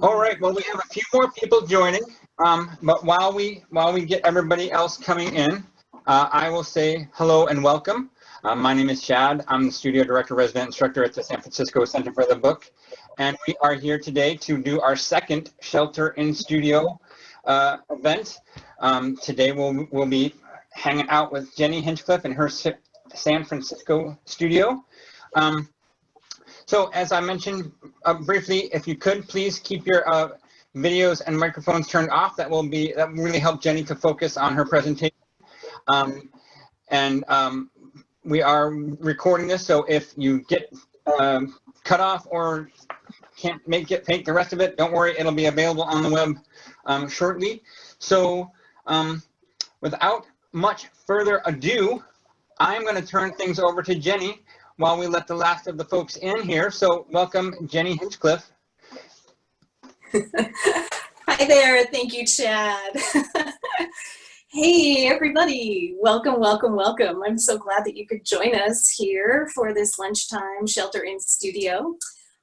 All right. Well, we have a few more people joining, but while we get everybody else coming in, I will say hello and welcome. My name is Chad. I'm the studio director, resident instructor at the San Francisco Center for the Book, and we are here today to do our second Shelter in Studio event. Today we'll be hanging out with Jennie Hinchcliff in her San Francisco studio. So as I mentioned briefly, if you could please keep your videos and microphones turned off, that will really help Jennie to focus on her presentation. We are recording this, so if you get cut off or can't make the rest of it, don't worry, it'll be available on the web shortly. So without much further ado, I'm going to turn things over to Jennie while we let the last of the folks in here. So welcome, Jennie Hinchcliff. Hi there, thank you, Chad. Hey everybody, welcome, welcome, welcome. I'm so glad that you could join us here for this lunchtime Shelter in Studio.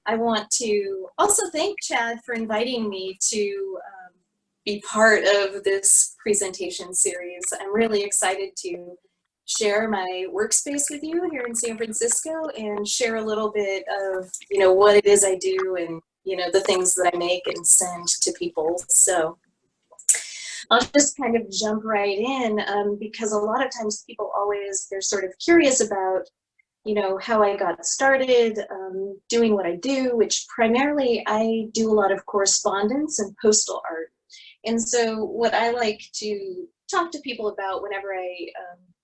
I want to also thank Chad for inviting me to be part of this presentation series. I'm really excited to share my workspace with you here in San Francisco and share a little bit of, what it is I do and, the things that I make and send to people. So I'll just kind of jump right in because a lot of times people they're sort of curious about, how I got started doing what I do, which primarily I do a lot of correspondence and postal art. And so what I like to talk to people about whenever I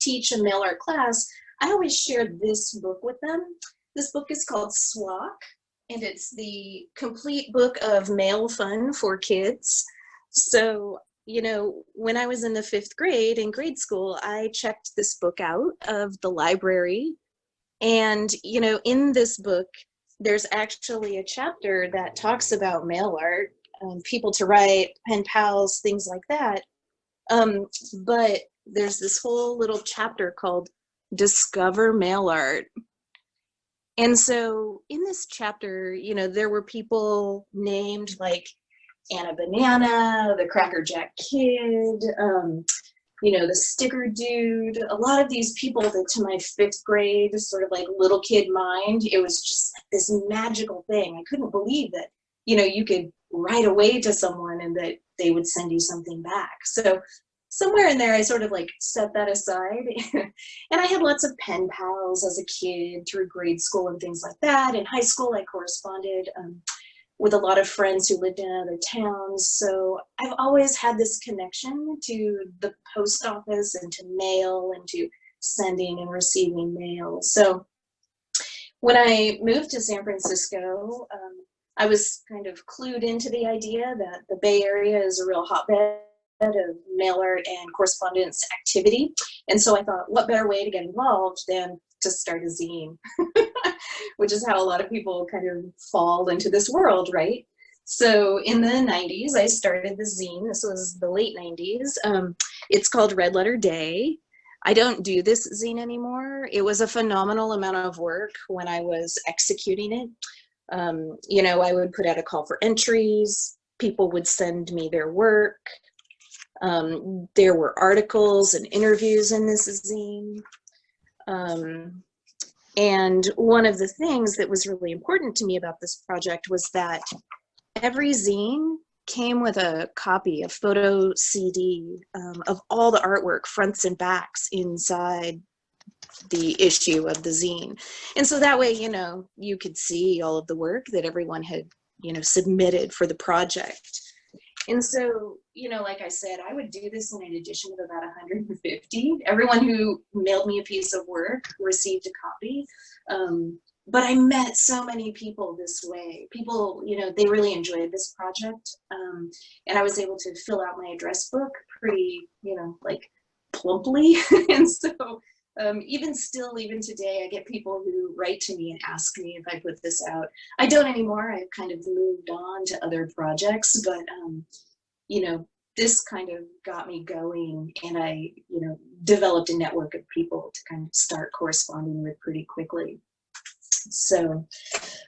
teach a mail art class, I always share this book with them. This book is called SWAC, and it's the complete book of mail fun for kids. So, when I was in the 5th grade in grade school, I checked this book out of the library. And, in this book, there's actually a chapter that talks about mail art, people to write, pen pals, things like that. But there's this whole little chapter called Discover Mail Art. And so in this chapter, there were people named like Anna Banana, the Cracker Jack Kid, the Sticker Dude, a lot of these people that to my 5th grade, sort of like little kid mind, it was just like this magical thing. I couldn't believe that, you could write away to someone and that they would send you something back. So somewhere in there, I sort of like set that aside. And I had lots of pen pals as a kid through grade school and things like that. In high school, I corresponded with a lot of friends who lived in other towns. So I've always had this connection to the post office and to mail and to sending and receiving mail. So when I moved to San Francisco, I was kind of clued into the idea that the Bay Area is a real hotbed of mail art and correspondence activity. And so I thought, what better way to get involved than to start a zine, which is how a lot of people kind of fall into this world, right? So in the 90s, I started the zine. This was the late 90s. It's called Red Letter Day. I don't do this zine anymore. It was a phenomenal amount of work when I was executing it. I would put out a call for entries. People would send me their work. There were articles and interviews in this zine. And one of the things that was really important to me about this project was that every zine came with a copy, a photo CD of all the artwork, fronts and backs inside the issue of the zine. And so that way, you could see all of the work that everyone had, submitted for the project. And so, like I said, I would do this in an edition of about 150. Everyone who mailed me a piece of work received a copy. But I met so many people this way. People, they really enjoyed this project. And I was able to fill out my address book pretty, like plumply. And so even today, I get people who write to me and ask me if I put this out. I don't anymore. I've kind of moved on to other projects, but this kind of got me going, and I, developed a network of people to kind of start corresponding with pretty quickly. So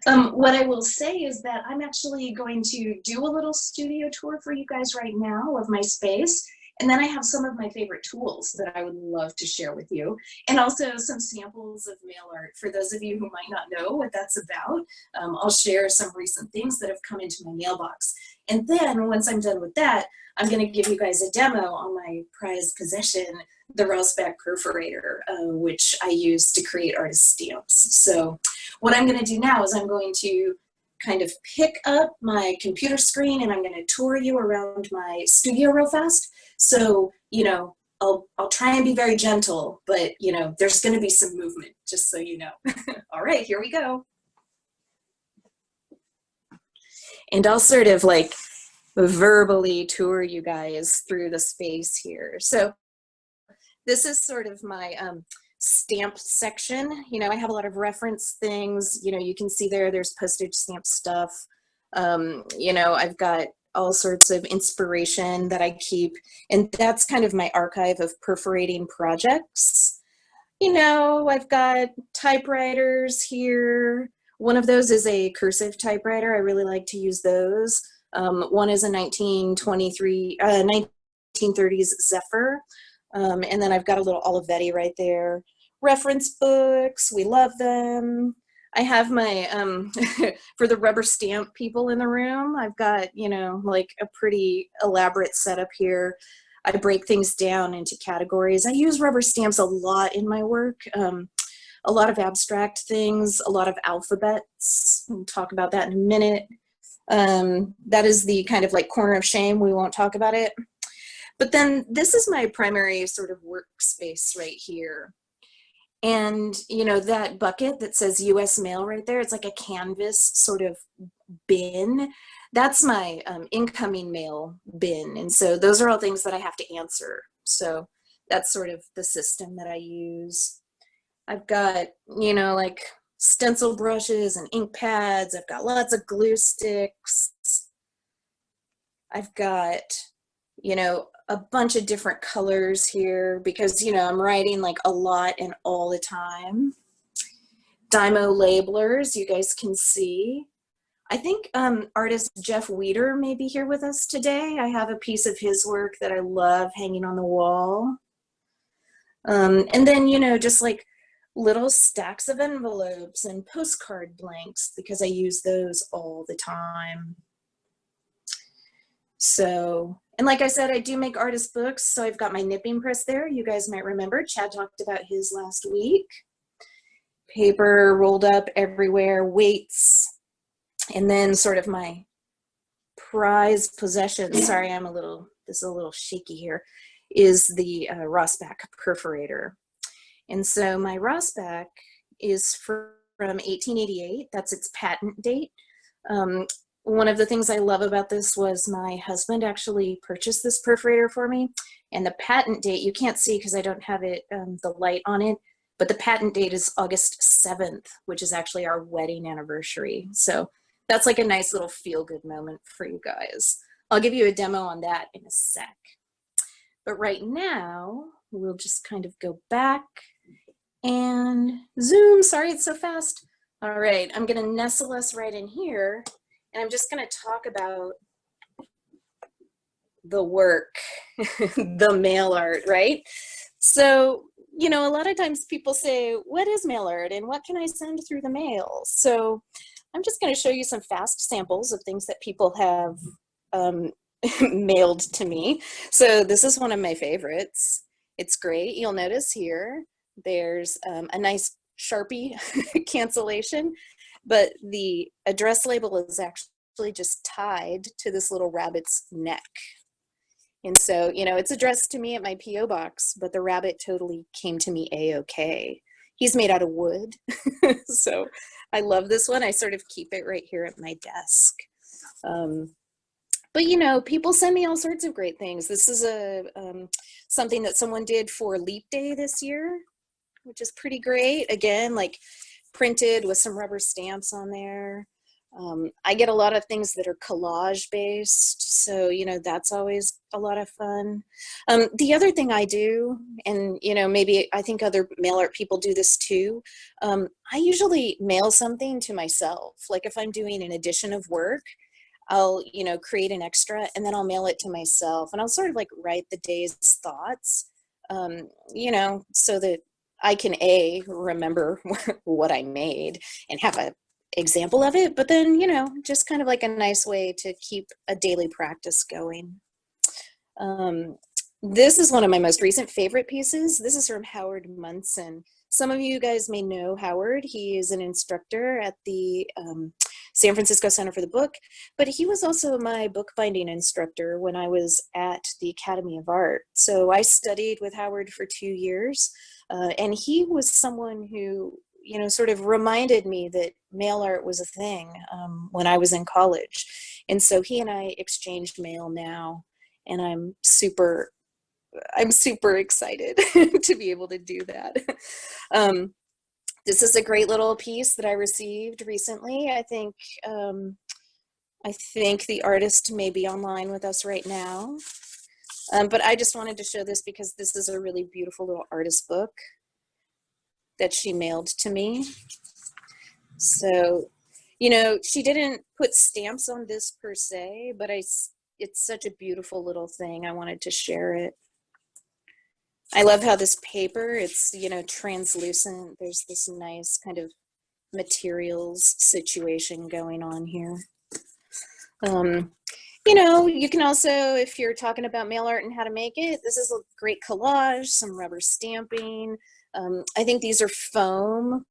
what I will say is that I'm actually going to do a little studio tour for you guys right now of my space. And then I have some of my favorite tools that I would love to share with you. And also some samples of mail art for those of you who might not know what that's about. I'll share some recent things that have come into my mailbox. And then once I'm done with that, I'm going to give you guys a demo on my prized possession, the Rosback perforator, which I use to create artist stamps. So what I'm going to do now is I'm going to kind of pick up my computer screen and I'm going to tour you around my studio real fast. So, you know, I'll try and be very gentle, but, you know, there's going to be some movement, just so you know. All right, here we go. And I'll sort of like verbally tour you guys through the space here. So this is sort of my stamp section. You know, I have a lot of reference things. You know, you can see there's postage stamp stuff. You know, I've got all sorts of inspiration that I keep, and that's kind of my archive of perforating projects. You know, I've got typewriters here. One of those is a cursive typewriter. I really like to use those. One is a 1930s Zephyr. And then I've got a little Olivetti right there. Reference books, we love them. I have my, for the rubber stamp people in the room, I've got, you know, like a pretty elaborate setup here. I break things down into categories. I use rubber stamps a lot in my work. A lot of abstract things, a lot of alphabets. We'll talk about that in a minute. That is the kind of like corner of shame. We won't talk about it. But then this is my primary sort of workspace right here. And, you know, that bucket that says US mail right there, it's like a canvas sort of bin. That's my incoming mail bin. And so those are all things that I have to answer. So that's sort of the system that I use. I've got, you know, like stencil brushes and ink pads. I've got lots of glue sticks. I've got, you know, a bunch of different colors here because, you know, I'm writing like a lot and all the time. Dymo labelers, you guys can see. I think artist Jeff Weeder may be here with us today. I have a piece of his work that I love hanging on the wall. And then, you know, just like little stacks of envelopes and postcard blanks because I use those all the time. So, and like I said, I do make artist books. So I've got my nipping press there. You guys might remember Chad talked about his last week. Paper rolled up everywhere, weights, and then sort of my prized possession. Sorry, this is a little shaky here, is the Rosback perforator. And so my Rosback is from 1888. That's its patent date. One of the things I love about this was my husband actually purchased this perforator for me. And the patent date, you can't see because I don't have it, the light on it, but the patent date is August 7th, which is actually our wedding anniversary. So that's like a nice little feel-good moment for you guys. I'll give you a demo on that in a sec. But right now, we'll just kind of go back and zoom. Sorry, it's so fast. All right, I'm gonna nestle us right in here, and I'm just gonna talk about the work, the mail art, right? So, you know, a lot of times people say, what is mail art and what can I send through the mail? So I'm just gonna show you some fast samples of things that people have mailed to me. So this is one of my favorites. It's great. You'll notice here, there's a nice Sharpie cancellation, but the address label is actually just tied to this little rabbit's neck. And so, you know, it's addressed to me at my P.O. box, but the rabbit totally came to me A-okay. He's made out of wood. So I love this one. I sort of keep it right here at my desk. But, you know, people send me all sorts of great things. This is something that someone did for Leap Day this year, which is pretty great. Again, like printed with some rubber stamps on there. I get a lot of things that are collage based, so that's always a lot of fun. The other thing I do, and maybe I think other mail art people do this too, I usually mail something to myself. Like if I'm doing an edition of work, I'll create an extra and then I'll mail it to myself, and I'll sort of like write the day's thoughts, so that I can remember what I made and have a example of it, but then just kind of like a nice way to keep a daily practice going. This is one of my most recent favorite pieces. This is from Howard Munson. Some of you guys may know Howard. He is an instructor at the San Francisco Center for the Book, but he was also my bookbinding instructor when I was at the Academy of Art. So I studied with Howard for 2 years, and he was someone who sort of reminded me that mail art was a thing when I was in college. And so he and I exchanged mail now, and I'm super excited to be able to do that. This is a great little piece that I received recently. I think the artist may be online with us right now. But I just wanted to show this because this is a really beautiful little artist book that she mailed to me. So, she didn't put stamps on this per se, but it's such a beautiful little thing. I wanted to share it. I love how this paper, it's, translucent. There's this nice kind of materials situation going on here. You can also, if you're talking about mail art and how to make it, this is a great collage, some rubber stamping. I think these are foam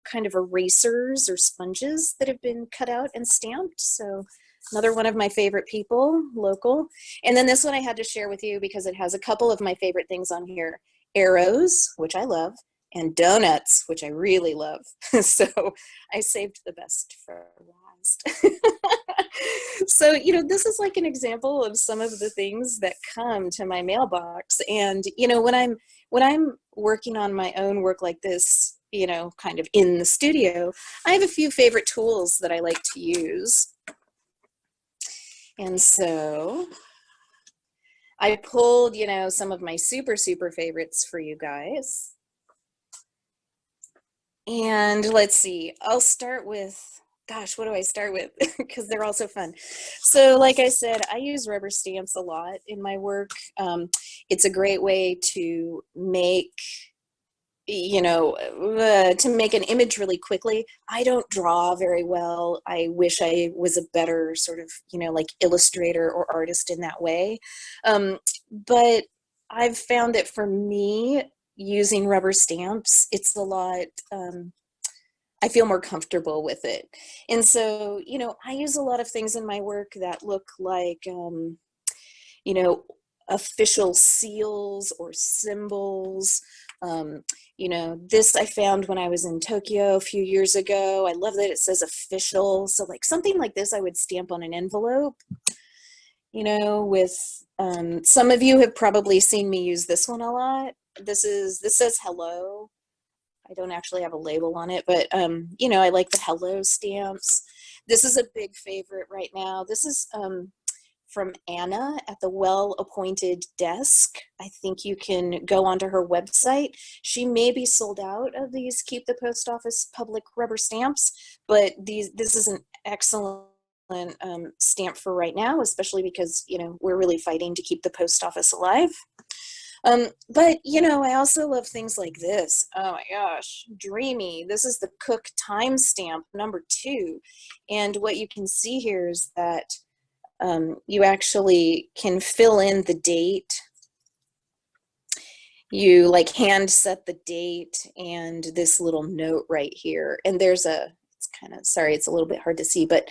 kind of erasers or sponges that have been cut out and stamped. So another one of my favorite people, local. And then this one I had to share with you because it has a couple of my favorite things on here. Arrows, which I love, and donuts, which I really love. So I saved the best for last. So, this is like an example of some of the things that come to my mailbox. And, when I'm working on my own work like this, kind of in the studio, I have a few favorite tools that I like to use. And so I pulled, some of my super favorites for you guys. And let's see, I'll start with, gosh, what do I start with? Because they're all so fun. So like I said, I use rubber stamps a lot in my work. It's a great way to make, to make an image really quickly. I don't draw very well. I wish I was a better sort of, like illustrator or artist in that way. But I've found that for me, using rubber stamps, it's a lot, I feel more comfortable with it. And so, I use a lot of things in my work that look like, official seals or symbols. This I found when I was in Tokyo a few years ago. I love that it says official. So like something like this, I would stamp on an envelope, with, some of you have probably seen me use this one a lot. This says hello. I don't actually have a label on it, but, I like the hello stamps. This is a big favorite right now. This is from Anna at the Well-Appointed Desk. I think you can go onto her website. She may be sold out of these Keep the Post Office public rubber stamps, but this is an excellent stamp for right now, especially because, we're really fighting to keep the post office alive. But, I also love things like this. Oh my gosh, dreamy. This is the Cook time stamp number 2. And what you can see here is that you actually can fill in the date. You like hand set the date and this little note right here. And there's it's kind of, sorry, it's a little bit hard to see, but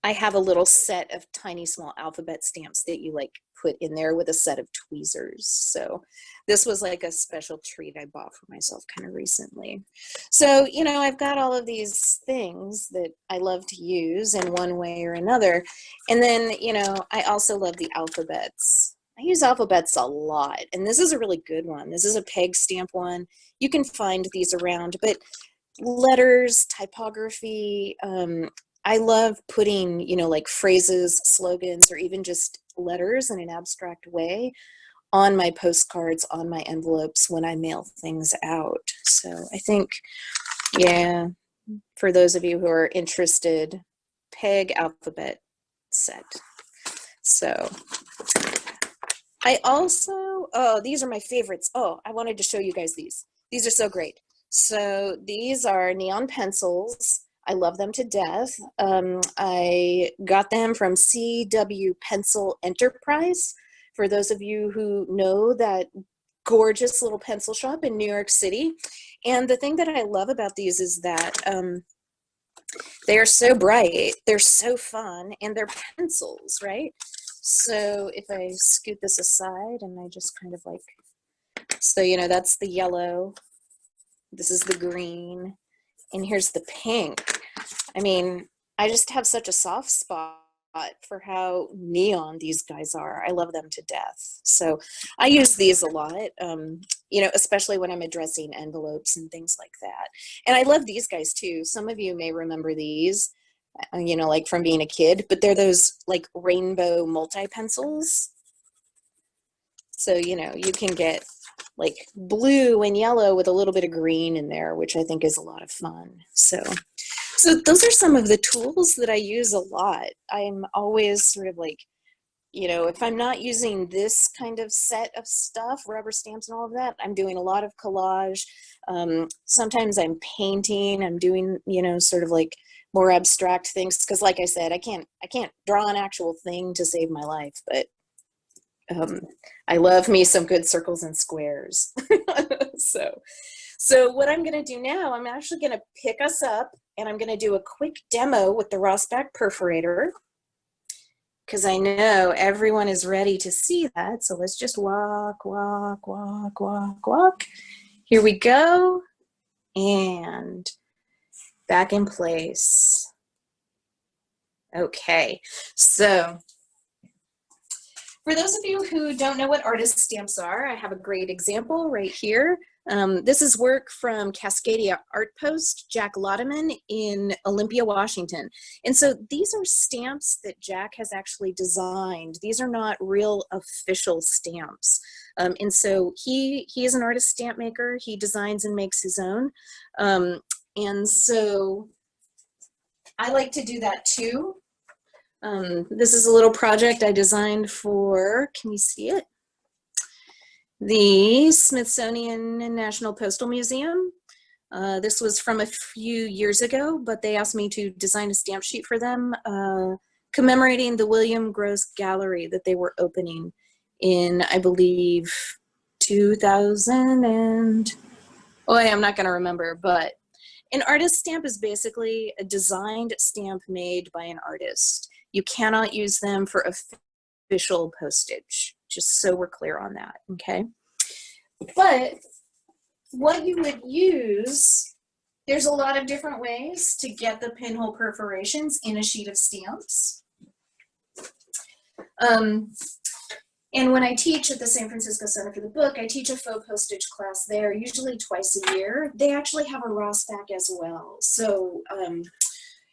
I have a little set of tiny small alphabet stamps that you like put in there with a set of tweezers. So this was like a special treat I bought for myself kind of recently. So, I've got all of these things that I love to use in one way or another. And then, I also love the alphabets. I use alphabets a lot, and this is a really good one. This is a peg stamp one. You can find these around, but letters, typography. I love putting, you know, like phrases, slogans, or even just letters in an abstract way on my postcards, on my envelopes when I mail things out. So I think, yeah, for those of you who are interested, PEG alphabet set. So I also, oh, these are my favorites. Oh, I wanted to show you guys these. These are so great. So these are neon pencils. I love them to death. I got them from CW Pencil Enterprise. For those of you who know that gorgeous little pencil shop in New York City. And the thing that I love about these is that they are so bright, they're so fun, and they're pencils, right? So if I scoot this aside and I just kind of like, so, you know, that's the yellow, this is the green, and here's the pink. I mean, I just have such a soft spot for how neon these guys are. I love them to death. So I use these a lot, you know, especially when I'm addressing envelopes and things like that. And I love these guys too. Some of you may remember these, you know, like from being a kid, but they're those like rainbow multi-pencils. So, you know, you can get like blue and yellow with a little bit of green in there, which I think is a lot of fun. So those are some of the tools that I use a lot. I'm always sort of like, you know, if I'm not using this kind of set of stuff, rubber stamps and all of that, I'm doing a lot of collage. Sometimes I'm painting, I'm doing, you know, sort of like more abstract things. Because like I said, I can't draw an actual thing to save my life, but I love me some good circles and squares. So what I'm going to do now, I'm actually going to pick us up and I'm going to do a quick demo with the Rossback perforator, because I know everyone is ready to see that. So let's just walk, walk, walk, walk, walk. Here we go. And back in place. Okay, so for those of you who don't know what artist stamps are, I have a great example right here. This is work from Cascadia Art Post, Jack Lodeman in Olympia, Washington. And so these are stamps that Jack has actually designed. These are not real official stamps. And so he is an artist stamp maker. He designs and makes his own. And so I like to do that too. This is a little project I designed for, can you see it? The Smithsonian National Postal Museum. This was from a few years ago, but they asked me to design a stamp sheet for them commemorating the William Gross Gallery that they were opening in, I believe, 2000 and, oh, I'm not gonna remember, but an artist stamp is basically a designed stamp made by an artist. You cannot use them for official postage, just so we're clear on that, okay? But what you would use, there's a lot of different ways to get the pinhole perforations in a sheet of stamps. And when I teach at the San Francisco Center for the Book, I teach a faux postage class there, usually twice a year. They actually have a Rossback as well. So,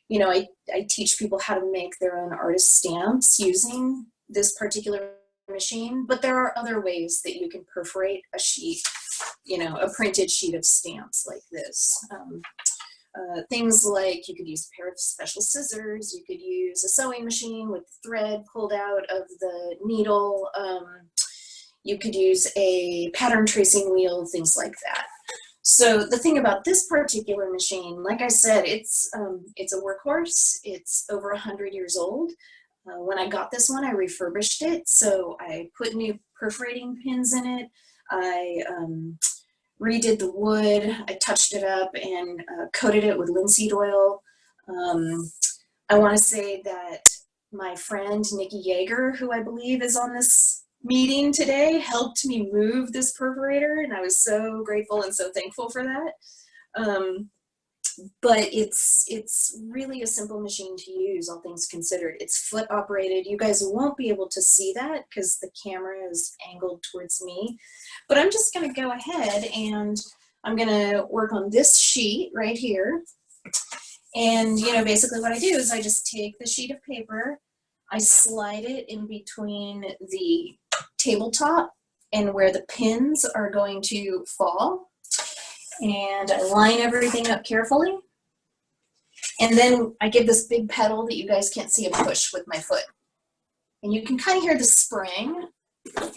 you know, I teach people how to make their own artist stamps using this particular machine, but there are other ways that you can perforate a sheet, you know, a printed sheet of stamps like this. Things like you could use a pair of special scissors, you could use a sewing machine with thread pulled out of the needle, you could use a pattern tracing wheel, things like that. So the thing about this particular machine, like I said, it's a workhorse. It's over 100 years old. When I got this one, I refurbished it. So I put new perforating pins in it. I redid the wood. I touched it up and coated it with linseed oil. I want to say that my friend Nikki Yeager, who I believe is on this meeting today, helped me move this perforator, and I was so grateful and so thankful for that. But it's really a simple machine to use, all things considered. It's foot operated. You guys won't be able to see that because the camera is angled towards me, but I'm just going to go ahead and I'm gonna work on this sheet right here. And basically what I do is I just take the sheet of paper, I slide it in between the tabletop and where the pins are going to fall. And I line everything up carefully. And then I give this big pedal that you guys can't see a push with my foot. And you can kind of hear the spring. There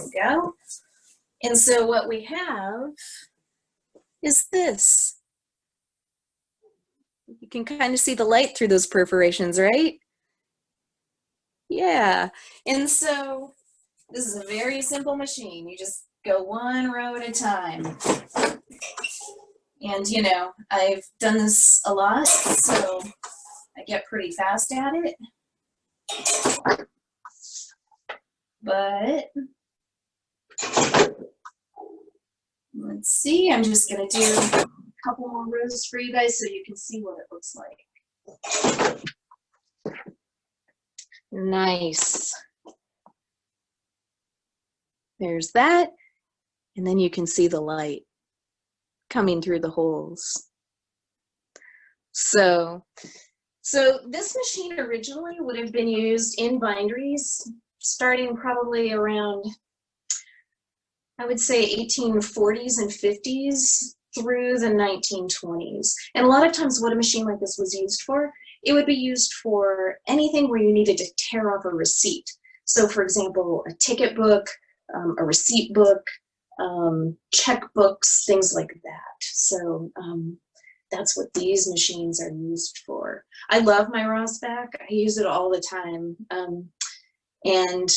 we go. And so what we have is this. You can kind of see the light through those perforations, right? Yeah. And so this is a very simple machine. You just go one row at a time. And I've done this a lot, so I get pretty fast at it. But let's see, I'm just gonna do a couple more rows for you guys so you can see what it looks like. Nice. There's that. And then you can see the light coming through the holes. So this machine originally would have been used in binderies starting probably around, I would say 1840s and 50s through the 1920s. And a lot of times what a machine like this was used for, it would be used for anything where you needed to tear off a receipt. So for example, a ticket book, a receipt book, checkbooks, things like that. So that's what these machines are used for. I love my Rosback. I use it all the time. And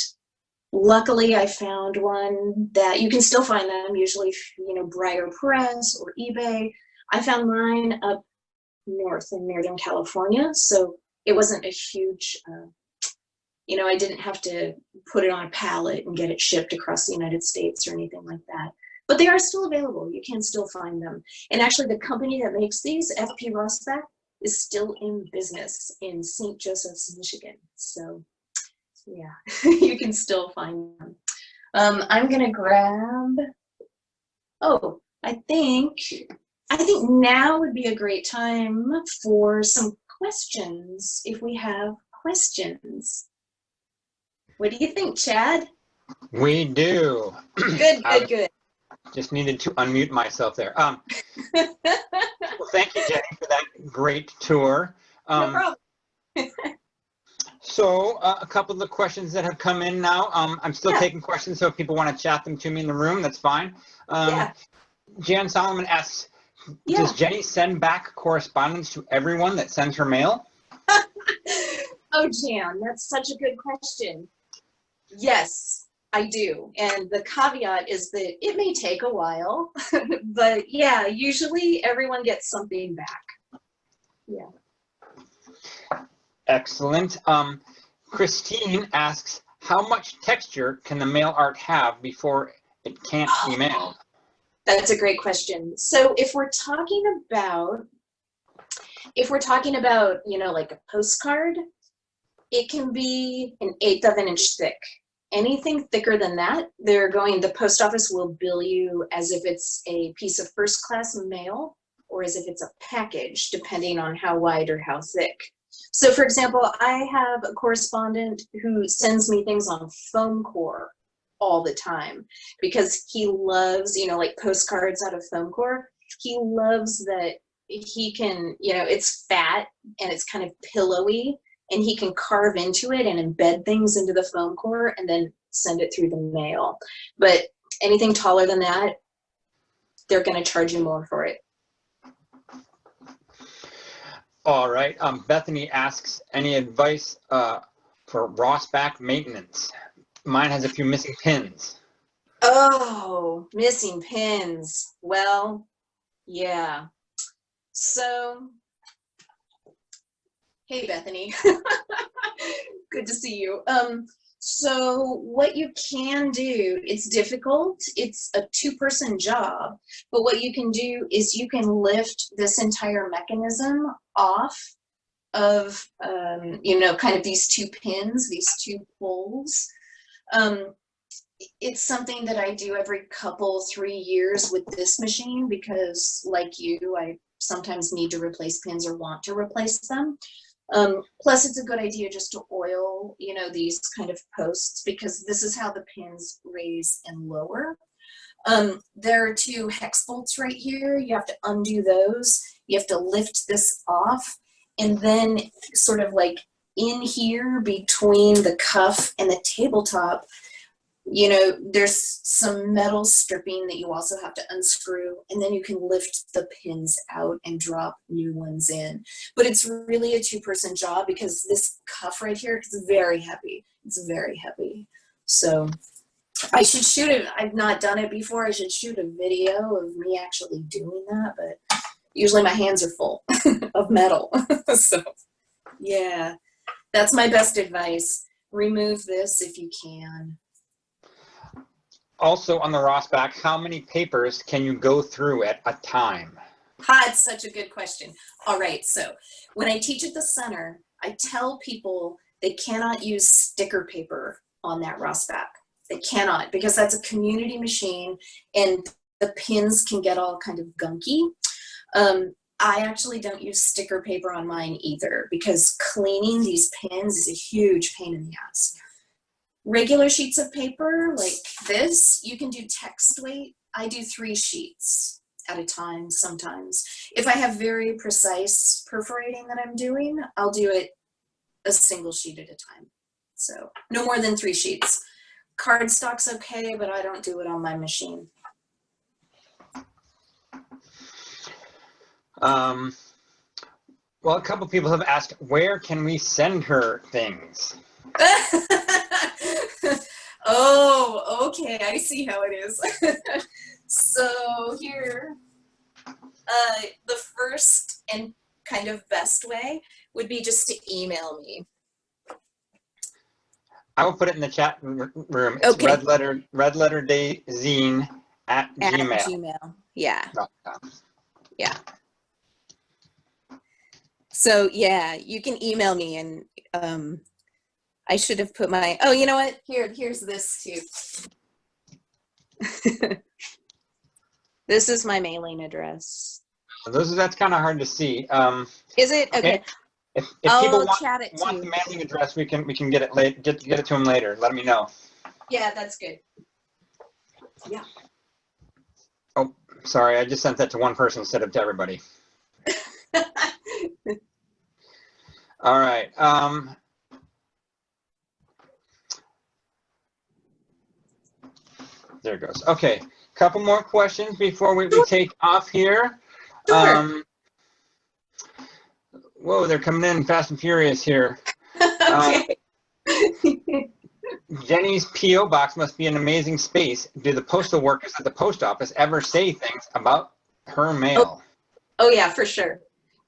luckily I found one that you can still find them, usually, Briar Press or eBay. I found mine up north in Northern California, so it wasn't a huge, I didn't have to put it on a pallet and get it shipped across the United States or anything like that. But they are still available. You can still find them. And actually the company that makes these, FP Rosback, is still in business in St. Joseph's, Michigan. So yeah, you can still find them. I'm gonna grab, I think now would be a great time for some questions, if we have questions. What do you think, Chad? We do. Good, good. Just needed to unmute myself there. Well, thank you, Jenny, for that great tour. No problem. So a couple of the questions that have come in now, I'm still taking questions, so if people want to chat them to me in the room, that's fine. Jan Solomon asks, does Jenny send back correspondence to everyone that sends her mail? Oh, Jan, that's such a good question. Yes, I do. And the caveat is that it may take a while, but yeah, usually everyone gets something back. Yeah. Excellent. Christine asks, how much texture can the mail art have before it can't be mailed? That's a great question. So if we're talking about, like a postcard, it can be 1/8 of an inch thick. Anything thicker than that, the post office will bill you as if it's a piece of first class mail or as if it's a package, depending on how wide or how thick. So for example, I have a correspondent who sends me things on foam core all the time because he loves, like postcards out of foam core. He loves that he can, it's fat and it's kind of pillowy, and he can carve into it and embed things into the foam core and then send it through the mail. But anything taller than that, they're going to charge you more for it. All right. Bethany asks, any advice for Rosback maintenance? Mine has a few missing pins. Oh, missing pins. Well, yeah. So, hey, Bethany. Good to see you. So what you can do, it's difficult. It's a 2-person job, but what you can do is you can lift this entire mechanism off of, kind of these 2 pins, these 2 poles. it's something that I do every couple, 3 years with this machine because, like you, I sometimes need to replace pins or want to replace them. Plus, it's a good idea just to oil, you know, these kind of posts because this is how the pins raise and lower. There are 2 hex bolts right here. You have to undo those. You have to lift this off, and then sort of like in here between the cuff and the tabletop, you know, there's some metal stripping that you also have to unscrew, and then you can lift the pins out and drop new ones in. But it's really a 2-person job because this cuff right here is very heavy. It's very heavy. So I should shoot it. I've not done it before. I should shoot a video of me actually doing that, but usually my hands are full of metal. So yeah, that's my best advice. Remove this if you can. Also on the Rossback, how many papers can you go through at a time? It's such a good question. All right, so when I teach at the center, I tell people they cannot use sticker paper on that Rossback. They cannot, because that's a community machine and the pins can get all kind of gunky. I actually don't use sticker paper on mine either because cleaning these pins is a huge pain in the ass. Regular sheets of paper like this, you can do text weight. I do 3 sheets at a time sometimes. If I have very precise perforating that I'm doing, I'll do it a single sheet at a time. So no more than 3 sheets. Cardstock's okay, but I don't do it on my machine. Well, a couple people have asked, where can we send her things? Oh, okay, I see how it is. So here, the first and kind of best way would be just to email me. I will put it in the chat room. It's Okay. redletterdayzine@gmail.com. Yeah. Yeah. So yeah, you can email me, and I should have put my, oh, you know what? Here's this too. This is my mailing address. That's kind of hard to see. Is it? Okay. If people want the mailing address, we can get it late. Get it to them later. Let me know. Yeah, that's good. Yeah. Oh, sorry, I just sent that to one person instead of to everybody. All right. There it goes. Okay, couple more questions before we take off here. Sure. Whoa, they're coming in fast and furious here. Okay. Jenny's P.O. box must be an amazing space. Do the postal workers at the post office ever say things about her mail? Oh yeah, for sure.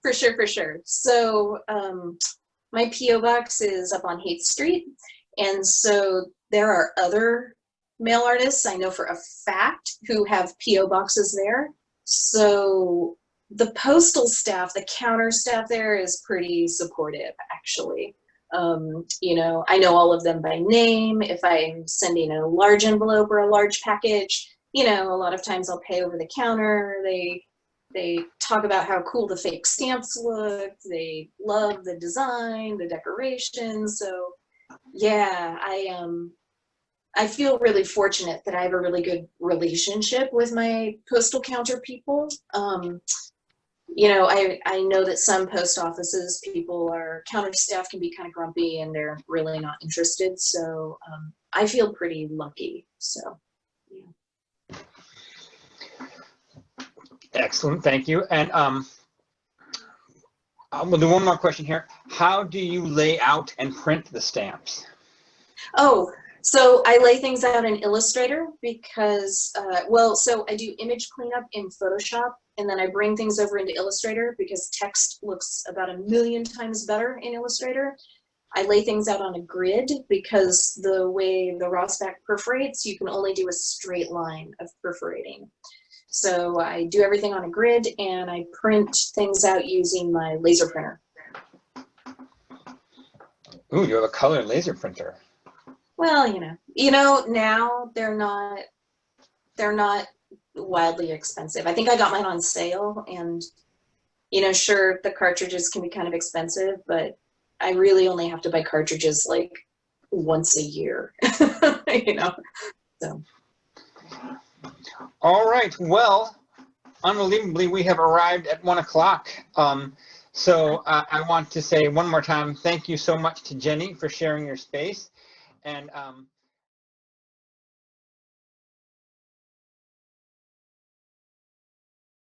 For sure. So my P.O. box is up on Haight Street. And so there are other mail artists I know for a fact who have P.O. boxes there. So the postal staff, the counter staff there is pretty supportive, actually. You know, I know all of them by name. If I'm sending a large envelope or a large package, you know, a lot of times I'll pay over the counter. They talk about how cool the fake stamps look. They love the design, the decorations. So yeah, I feel really fortunate that I have a really good relationship with my postal counter people. You know, I know that some post offices, counter staff can be kind of grumpy and they're really not interested. So I feel pretty lucky. So, yeah. Excellent, thank you. And we'll do one more question here. How do you lay out and print the stamps? Oh, so I lay things out in Illustrator because, so I do image cleanup in Photoshop, and then I bring things over into Illustrator because text looks about 1,000,000 times better in Illustrator. I lay things out on a grid because the way the Rossback perforates, you can only do a straight line of perforating. So I do everything on a grid, and I print things out using my laser printer. Ooh, you have a color laser printer. Well, now they're not wildly expensive. I think I got mine on sale, and sure, the cartridges can be kind of expensive, but I really only have to buy cartridges like once a year. So. All right. Well, unbelievably, we have arrived at 1 o'clock. So I want to say one more time, thank you so much to Jenny for sharing your space. And